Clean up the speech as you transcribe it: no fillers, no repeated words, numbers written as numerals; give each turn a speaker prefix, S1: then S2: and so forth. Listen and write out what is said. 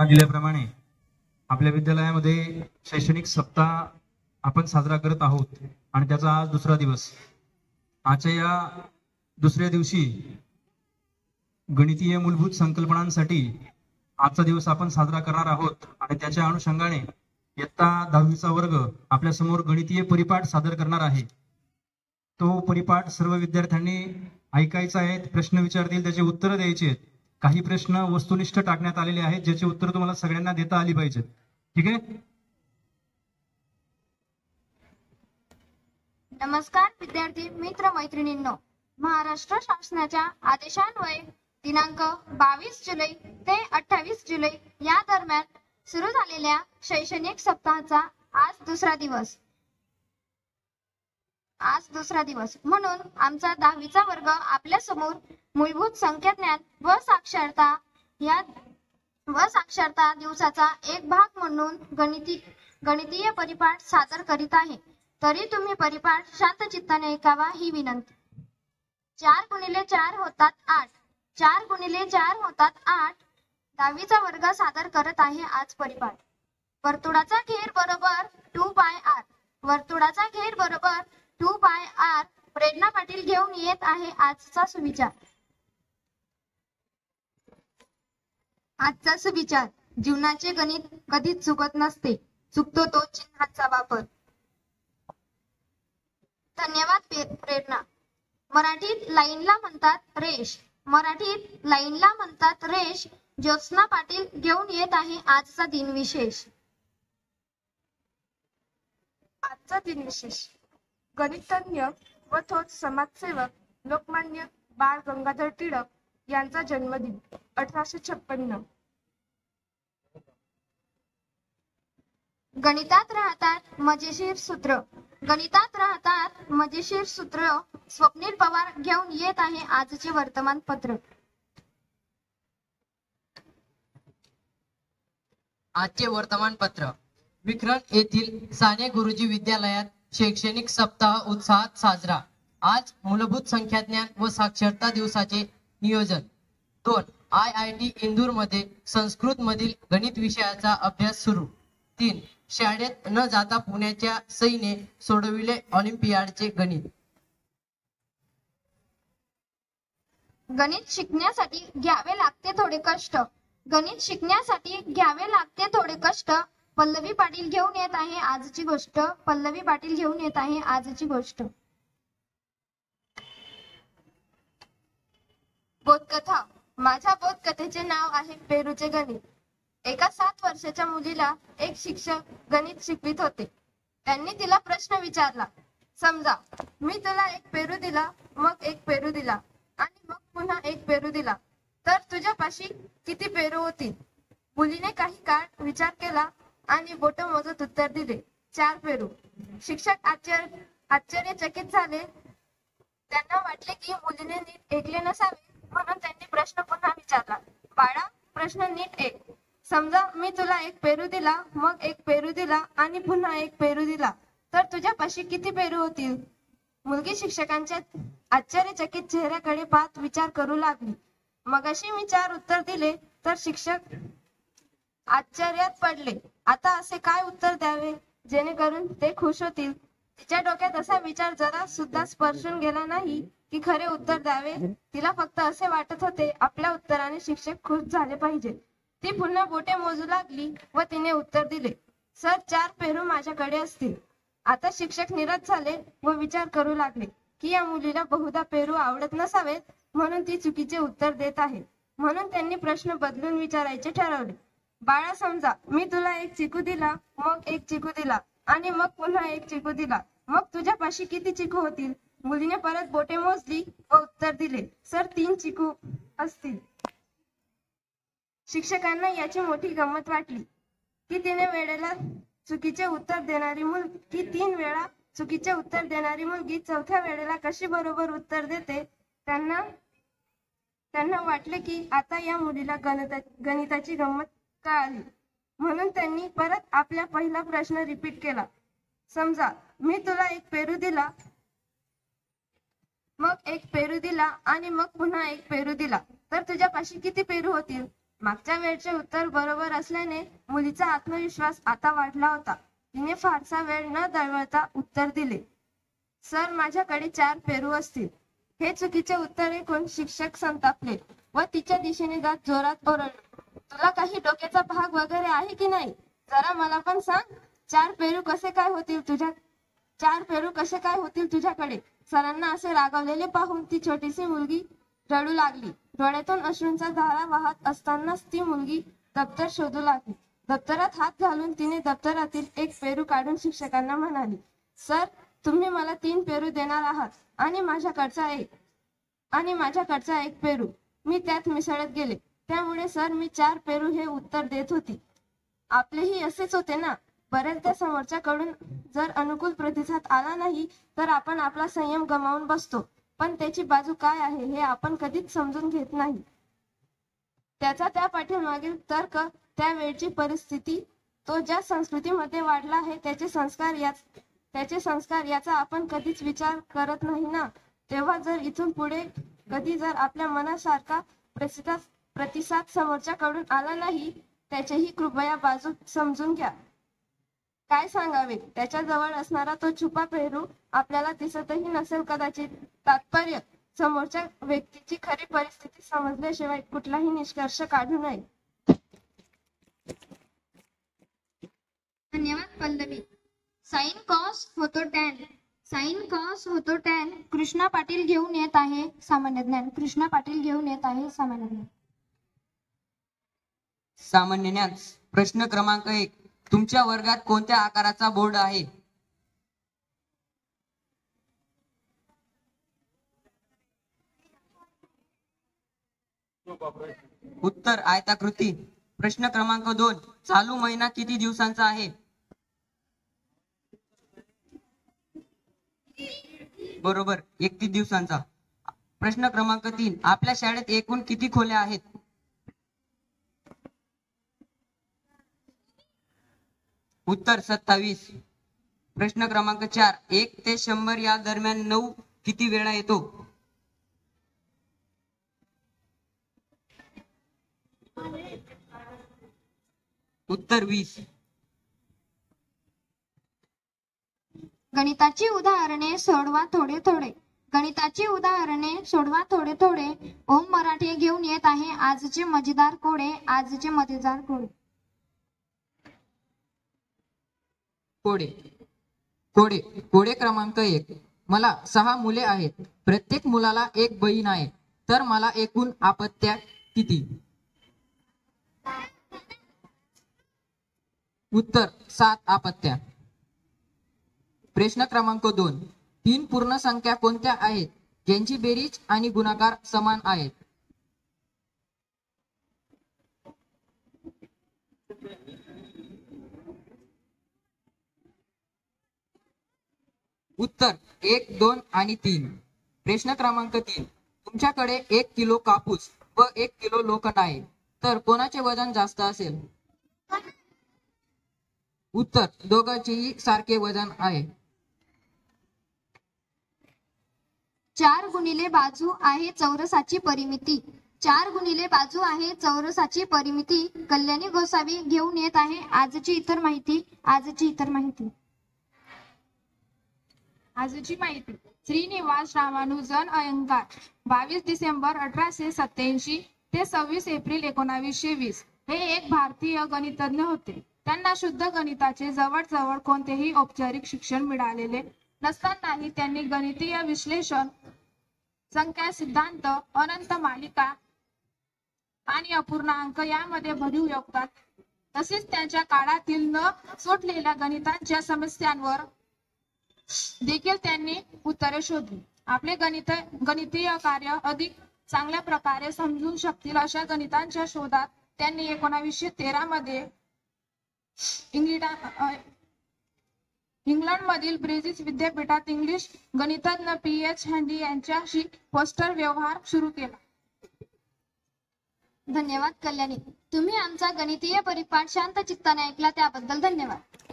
S1: दिल्याप्रमाणे आपल्या विद्यालयामध्ये शैक्षणिक सप्ताह आपण साजरा करत आहोत आणि त्याचा आज दुसरा दिवस. आजच्या या दुसऱ्या दिवशी गणितीय मूलभूत संकल्पनांसाठी आजचा दिवस आपण साजरा करणार आहोत आणि त्याच्या अनुषंगाने इयत्ता 10वीचा वर्ग आपल्या समोर गणितीय परिपाठ सादर करणार आहे. तो परिपाठ सर्व विद्यार्थ्यांनी ऐकायचा आहे. प्रश्न विचारतील, त्याची उत्तरं द्यायची आहेत. काही प्रश्न वस्तुनिष्ठ टाकण्यात आलेले आहेत ज्याची उत्तर तुम्हाला सगळ्यांना देता आली पाहिजेत. ठीक आहे.
S2: नमस्कार विद्यार्थी मित्र मैत्रिणींनो, महाराष्ट्र शासनाच्या आदेशान्वये दिनांक 22 जुलै ते 28 जुलै या दरम्यान सुरू झालेल्या शैक्षणिक सप्ताहाचा आज दुसरा दिवस म्हणून आमचा 10वीचा वर्ग आपल्या समोर मूलभूत संख्याज्ञान व साक्षरता दिवसाचा एक भाग म्हणून गणितीय परिपाठ सादर करीत आहे. तरी तुम्ही परिपाठ शांत चित्ताने ऐकावा ही विनंती. 4 गुणिले 4 होतात 8. 4 गुणिले 4 होतात 8. 10वीचा वर्ग सादर करत आहे आज परिपाठ. वर्तुळाचा घेर बरोबर 2πr. वर्तुळाचा घेर बरोबर 2πr. प्रेरणा पाटील घेऊन येत आहे आजचा सुविचार. आजचा सुविचार: जीवनाचे गणित कधीच चुकत नसते, चुकतो तो चिन्हाचा वापर. धन्यवाद प्रेरणा. मराठीत लाईनला म्हणतात रेष. मराठीत लाईनला म्हणतात रेष. ज्योत्स्ना पाटील घेऊन येत आहे आजचा दिनविशेष.
S3: आजचा दिनविशेष: गणितज्ञ व थोर समाजसेवक लोकमान्य बाळ गंगाधर टिळक यांचा जन्मदिन 1856.
S2: गणितात राहतात मजेशीर सूत्र. गणितात राहतात मजेशीर सूत्र. स्वप्नील पवार घेऊन येत आहे आजचे वर्तमानपत्र.
S4: आजचे वर्तमानपत्र: विखरण येथील साने गुरुजी विद्यालयात शैक्षणिक सप्ताह उत्साहात साजरा. आज मूलभूत संख्याज्ञान व साक्षरता दिवसाचे नियोजन. 2. IIT इंदूर मध्ये संस्कृत मधील गणित विषयाचा अभ्यास सुरू. 3. शाळेत न जाता पुण्याच्या सईने सोडविले ऑलिम्पियाडचे गणित.
S2: गणित शिकण्यासाठी घ्यावे लागते थोडे कष्ट. गणित शिकण्यासाठी घ्यावे लागते थोडे कष्ट. पल्लवी पाटील घेऊन येत आहे आजची गोष्ट. पल्लवी पाटील घेऊन येत आहे आजची गोष्ट.
S3: बोधकथा. माझ्या बोधकथेचे नाव आहे पेरूचे गणित. एका 7 वर्षाच्या मुलीला एक शिक्षक गणित शिकवित होते. त्यांनी तिला प्रश्न विचारला. समजा मी तुला एक पेरू दिला, मग एक पेरू दिला आणि मग पुन्हा एक पेरू दिला, तर तुझ्यापाशी किती पेरू होतील? मुलीने काही काळ विचार केला आणि बोट मोजत उत्तर दिले, 4 पेरू. शिक्षक आश्चर्यचकित झाले. त्यांना वाटले की मुलीने नीट ऐकले नसावे, म्हणून त्यांनी प्रश्न पुन्हा विचारला. बाळा, प्रश्न नीट ऐक. समजा मी तुला एक पेरू दिला, मग एक पेरू दिला आणि पुन्हा एक पेरू दिला, तर तुझ्यापाशी किती पेरू होतील? मुलगी शिक्षकांच्या आश्चर्यचकित चेहऱ्याकडे पाहत विचार करू लागली. मगाशी मी 4 उत्तर दिले, तर शिक्षक आश्चर्यात पडले. आता असे काय उत्तर द्यावे जेणेकरून ते खुश होतील? तिच्या डोक्यात असा विचार जरा सुद्धा स्पर्शून गेला नाही की खरे उत्तर द्यावे. तिला फक्त असे वाटत होते, आपल्या उत्तराने शिक्षक खुश झाले पाहिजे. ती पुन्हा बोटे मोजू लागली व तिने उत्तर दिले, सर, 4 पेरू माझ्याकडे असतील. आता शिक्षक निराश झाले व विचार करू लागले की या मुलीला बहुधा पेरू आवडत नसावेत, म्हणून ती चुकीचे उत्तर देत आहे. म्हणून त्यांनी प्रश्न बदलून विचारायचे ठरवले. बाळा, समजा मी तुला एक चिकू दिला, मग एक चिकू दिला आणि मग पुन्हा एक चिकू दिला, मग तुझ्यापाशी किती चिकू होतील? मुलीने परत बोटे मोजली व उत्तर दिले, सर, 3 चिकू असतील. शिक्षकांना याची मोठी गंमत वाटली की 3 वेळेला चुकीचे उत्तर देणारी मुलगी 3 वेळा चुकीचे उत्तर देणारी मुलगी 4थ्या वेळेला कशी बरोबर उत्तर देते. त्यांना वाटले की आता या मुलीला गणिताची गंमत कळाली. म्हणून त्यांनी परत आपला पहिला प्रश्न रिपीट केला. समजा मी तुला एक पेरू दिला, मग एक पेरू दिला आणि मग पुन्हा एक पेरू दिला, तर तुझ्यापाशी किती पेरू होतील? मागच्या वेळचे उत्तर बरोबर असल्याने मुलीचा आत्मविश्वास आता वाढला होता. तिने फारसा वेळ न दळवता उत्तर दिले, सर माझ्याकडे 4 पेरू असतील. हे चुकीचे उत्तर ऐकून शिक्षक संतापले व तिच्या दिशेने जात जोरात ओरडले, तुला काही डोक्याचा भाग वगैरे आहे की नाही? जरा मला पण सांग, 4 पेरू कसे काय होतील तुझ्याकडे? सरांना असे रागावलेले पाहून ती छोटीशी मुलगी रडू लागली. डोळ्यातून अश्रूंचा धारा वाहत असतानाच ती मुलगी दप्तर शोधू लागली. दप्तरात हात घालून तिने दप्तरातील एक पेरू काढून शिक्षकांना म्हणाली, सर तुम्ही मला 3 पेरू देणार आहात आणि माझ्याकडचा एक पेरू. मी त्यात मिसळत गेले, त्यामुळे सर मी 4 पेरू हे उत्तर देत होती. आपलेही असेच होते ना? बऱ्याचदा समोरच्याकडून जर अनुकूल प्रतिसाद आला नाही तर आपण आपला संयम गमावून बसतो, पण त्याची बाजू काय आहे हे आपण कधीच समजून घेत नाही. त्याचा त्या पाठीमागील तर्क, त्या वेळची परिस्थिती, तो ज्या संस्कृतीमध्ये वाढला आहे त्याचे संस्कार याचा आपण कधीच विचार करत नाही ना. तेव्हा जर इथून पुढे कधी जर आपल्या मनासारखा प्रतिसाद समोरच्याकडून आला नाही, त्याचीही कृपया बाजू समजून घ्या. काय सांगावे, त्याच्याजवळ असणारा तो छुपा पेरू आपल्याला दिसतही नसेल कदाचित. तात्पर्य, समोरच्या व्यक्तीची खरी परिस्थिती समजल्याशिवाय कुठलाही निष्कर्ष काढू नये.
S2: धन्यवाद पल्लवी. साइन कॉस होतो टॅन. कृष्णा पाटील घेऊन येत आहे सामान्य ज्ञान.
S5: सामान्य ज्ञान. प्रश्न क्रमांक 1. तुमच्या वर्गात कोणत्या आकाराचा बोर्ड आहे? उत्तर आयताकृती. प्रश्न क्रमांक 2. चालू महिना किती दिवसांचा आहे? बरोबर, 31 दिवसांचा. प्रश्न क्रमांक 3. आपल्या शाळेत एकूण किती खोल्या आहेत? उत्तर 27. प्रश्न क्रमांक 4. 1 ते 100 या दरम्यान 9 किती वेळा येतो? उत्तर 20.
S2: गणिताची उदाहरणे सोडवा थोडे थोडे. ओम मराठे घेऊन येत आहे आजचे मजेदार कोडे.
S6: कोडे क्रमांक 1. मला 6 मुले आहेत. प्रत्येक मुलाला एक बहीण आहे. तर मला एकूण आपत्त्या किती? उत्तर 7 आपत्त्या. प्रश्न क्रमांक 2. 3 पूर्ण संख्या कोणत्या आहेत ज्यांची बेरीज आणि गुणाकार समान आहेत? उत्तर 1, 2 आणि 3. प्रश्न क्रमांक 3. तुमच्याकडे 1 किलो कापूस व 1 किलो लोखंड आहे, तर कोणाचे वजन जास्त असेल? उत्तर दोघांचेही सारखे वजन आहे.
S2: 4 गुणिले बाजू आहे चौरसाची परिमिती. कल्याणी गोसावी घेऊन येत आहे आजची इतर माहिती.
S7: श्रीनिवास रामानुजन अयंगार 22 डिसेंबर 1887 ते 26 एप्रिल 1920 हे एक भारतीय गणितज्ञ होते. त्यांना शुद्ध गणिताचे जवळजवळ कोणतेही औपचारिक शिक्षण मिळालेले नसतानाही त्यांनी गणितीय विश्लेषण, संख्या सिद्धांत, अनंत मालिका आणि अपूर्णांक यामध्ये भरीव योगदान, तसेच त्यांच्या काळातील न सुटलेल्या गणितांच्या समस्यांवर देखील त्यांनी उत्तरे शोधली. आपले गणितीय कार्य अधिक चांगल्या प्रकारे समजून शकतील अशा गणितांच्या शोधात त्यांनी 1913 मध्ये इंग्लंडमधील ब्रिटिश विद्यापीठात इंग्लिश गणितज्ञ P.H. हँडी यांच्याशी पोस्टर व्यवहार सुरू केला.
S2: धन्यवाद कल्याणी. तुम्ही आमचा गणितीय परिपाठ शांत चित्ताने ऐकला त्याबद्दल धन्यवाद.